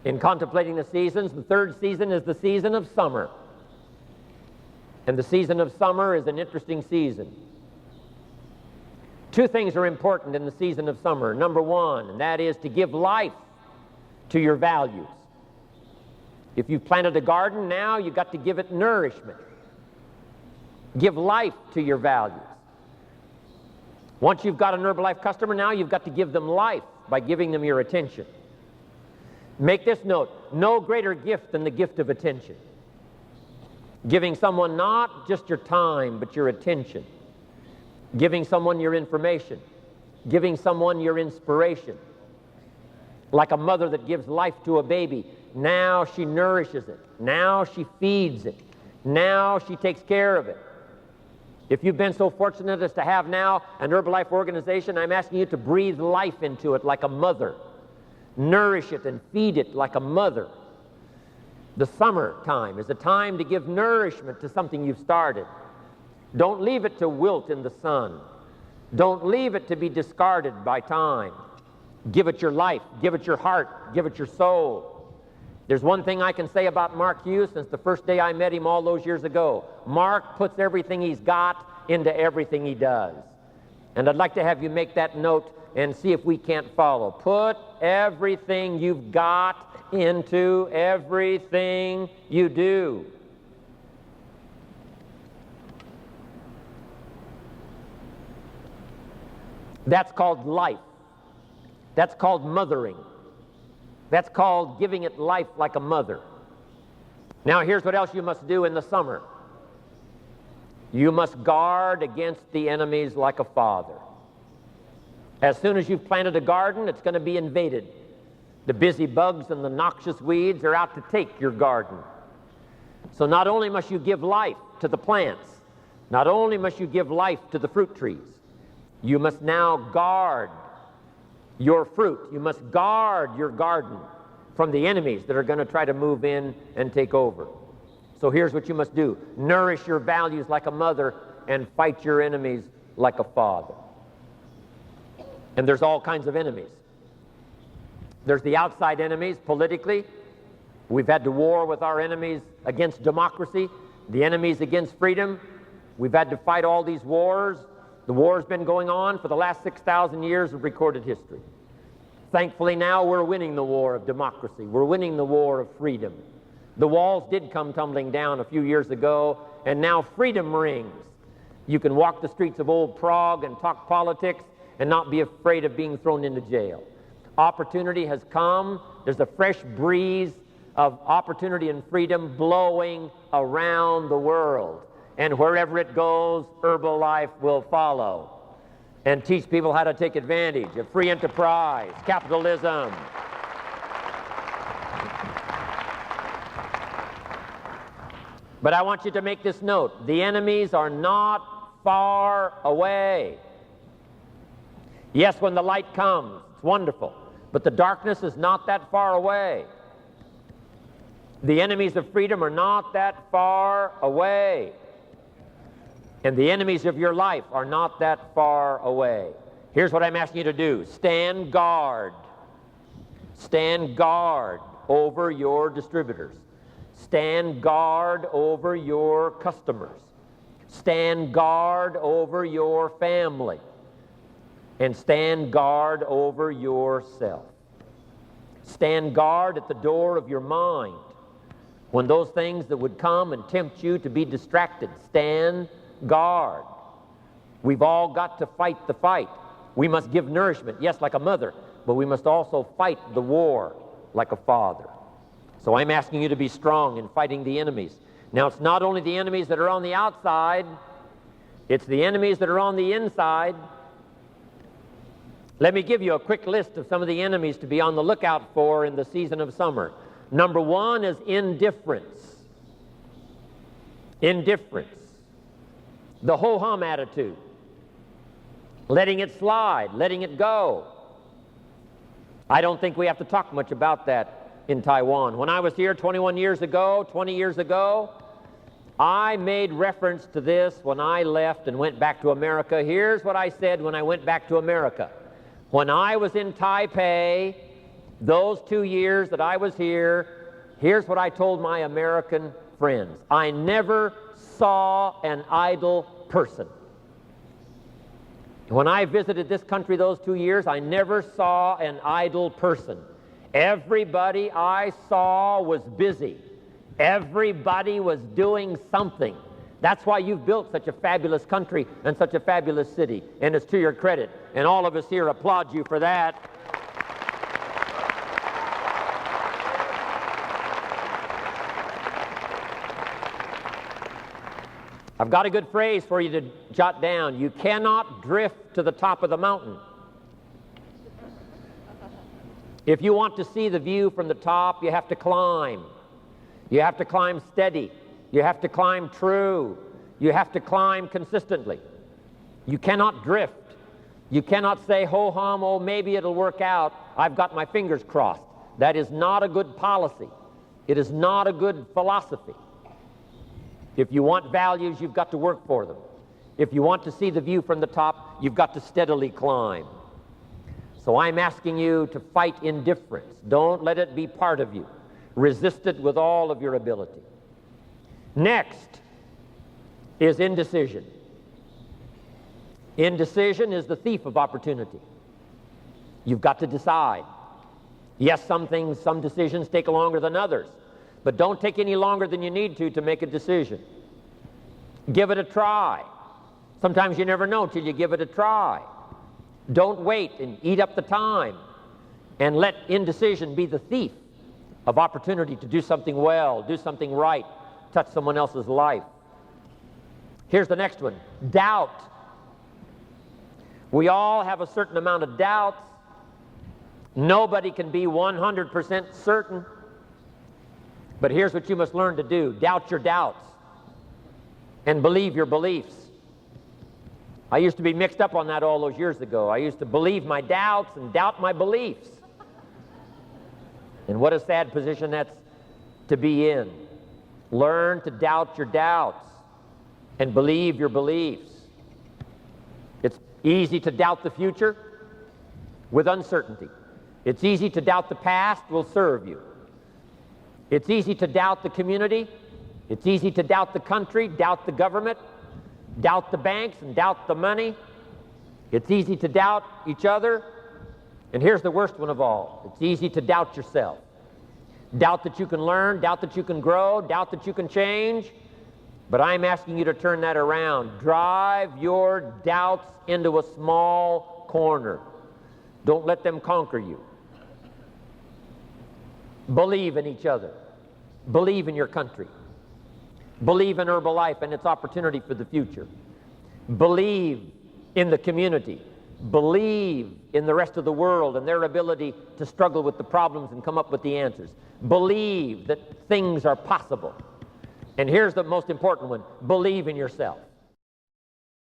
In contemplating the seasons, the third season is the season of summer. And the season of summer is an interesting season. Two things are important in the season of summer. Number one, and that is to give life to your values. If you've planted a garden, now you've got to give it nourishment. Give life to your values. Once you've got an Herbalife customer, now you've got to give them life by giving them your attention. Make this note: no greater gift than the gift of attention. Giving someone not just your time, but your attention. Giving someone your information. Giving someone your inspiration. Like a mother that gives life to a baby. Now she nourishes it. Now she feeds it. Now she takes care of it. If you've been so fortunate as to have now an Herbalife organization, I'm asking you to breathe life into it like a mother. Nourish it and feed it like a mother. The summer time is a time to give nourishment to something you've started. Don't leave it to wilt in the sun. Don't leave it to be discarded by time. Give it your life, give it your heart, give it your soul. There's one thing I can say about Mark Hughes since the first day I met him all those years ago. Mark puts everything he's got into everything he does. And I'd like to have you make that note and see if we can't follow. Put everything you've got into everything you do. That's called life. That's called mothering. That's called giving it life like a mother. Now here's what else you must do in the summer. You must guard against the enemies like a father. As soon as you've planted a garden, it's going to be invaded. The busy bugs and the noxious weeds are out to take your garden. So not only must you give life to the plants, not only must you give life to the fruit trees, you must now guard your fruit. You must guard your garden from the enemies that are going to try to move in and take over. So here's what you must do. Nourish your values like a mother and fight your enemies like a father. And there's all kinds of enemies. There's the outside enemies politically. We've had to war with our enemies against democracy, the enemies against freedom. We've had to fight all these wars. The war's been going on for the last 6,000 years of recorded history. Thankfully now we're winning the war of democracy. We're winning the war of freedom. The walls did come tumbling down a few years ago, and now freedom rings. You can walk the streets of old Prague and talk politics and not be afraid of being thrown into jail. Opportunity has come. There's a fresh breeze of opportunity and freedom blowing around the world. And wherever it goes, Herbalife will follow and teach people how to take advantage of free enterprise, capitalism. But I want you to make this note. The enemies are not far away. Yes, when the light comes, it's wonderful. But the darkness is not that far away. The enemies of freedom are not that far away. And the enemies of your life are not that far away. Here's what I'm asking you to do. Stand guard. Stand guard over your distributors. Stand guard over your customers. Stand guard over your family. And stand guard over yourself. Stand guard at the door of your mind. When those things that would come and tempt you to be distracted, stand guard. We've all got to fight the fight. We must give nourishment, yes, like a mother, but we must also fight the war like a father. So I'm asking you to be strong in fighting the enemies. Now, it's not only the enemies that are on the outside, it's the enemies that are on the inside. Let me give you a quick list of some of the enemies to be on the lookout for in the season of summer. Number one is indifference. Indifference. The ho-hum attitude. Letting it slide, letting it go. I don't think we have to talk much about that in Taiwan. When I was here 21 years ago, 20 years ago, I made reference to this when I left and went back to America. Here's what I said when I went back to America. When I was in Taipei, Those 2 years that I was here, here's what I told my American friends. I never saw an idle person. When I visited this country those 2 years, I never saw an idle person. Everybody I saw was busy. Everybody was doing something. That's why you've built such a fabulous country and such a fabulous city, and it's to your credit. And all of us here applaud you for that. I've got a good phrase for you to jot down. You cannot drift to the top of the mountain. If you want to see the view from the top, you have to climb. You have to climb steady. You have to climb true. You have to climb consistently. You cannot drift. You cannot say, ho-hum, oh, maybe it'll work out. I've got my fingers crossed. That is not a good policy. It is not a good philosophy. If you want values, you've got to work for them. If you want to see the view from the top, you've got to steadily climb. So I'm asking you to fight indifference. Don't let it be part of you. Resist it with all of your ability. Next is indecision. Indecision is the thief of opportunity. You've got to decide. Yes, some decisions take longer than others, but don't take any longer than you need to make a decision. Give it a try. Sometimes you never know till you give it a try. Don't wait and eat up the time and let indecision be the thief of opportunity to do something well, do something right, touch someone else's life. Here's the next one, doubt. We all have a certain amount of doubts. Nobody can be 100% certain. But here's what you must learn to do. Doubt your doubts and believe your beliefs. I used to be mixed up on that all those years ago. I used to believe my doubts and doubt my beliefs. And what a sad position that's to be in. Learn to doubt your doubts and believe your beliefs. It's easy to doubt the future with uncertainty. It's easy to doubt the past will serve you. It's easy to doubt the community. It's easy to doubt the country, doubt the government, doubt the banks, and doubt the money. It's easy to doubt each other. And here's the worst one of all. It's easy to doubt yourself. Doubt that you can learn, doubt that you can grow, doubt that you can change. But I'm asking you to turn that around. Drive your doubts into a small corner. Don't let them conquer you. Believe in each other. Believe in your country. Believe in Herbalife and its opportunity for the future. Believe in the community. Believe in the rest of the world and their ability to struggle with the problems and come up with the answers. Believe that things are possible. And here's the most important one. Believe in yourself.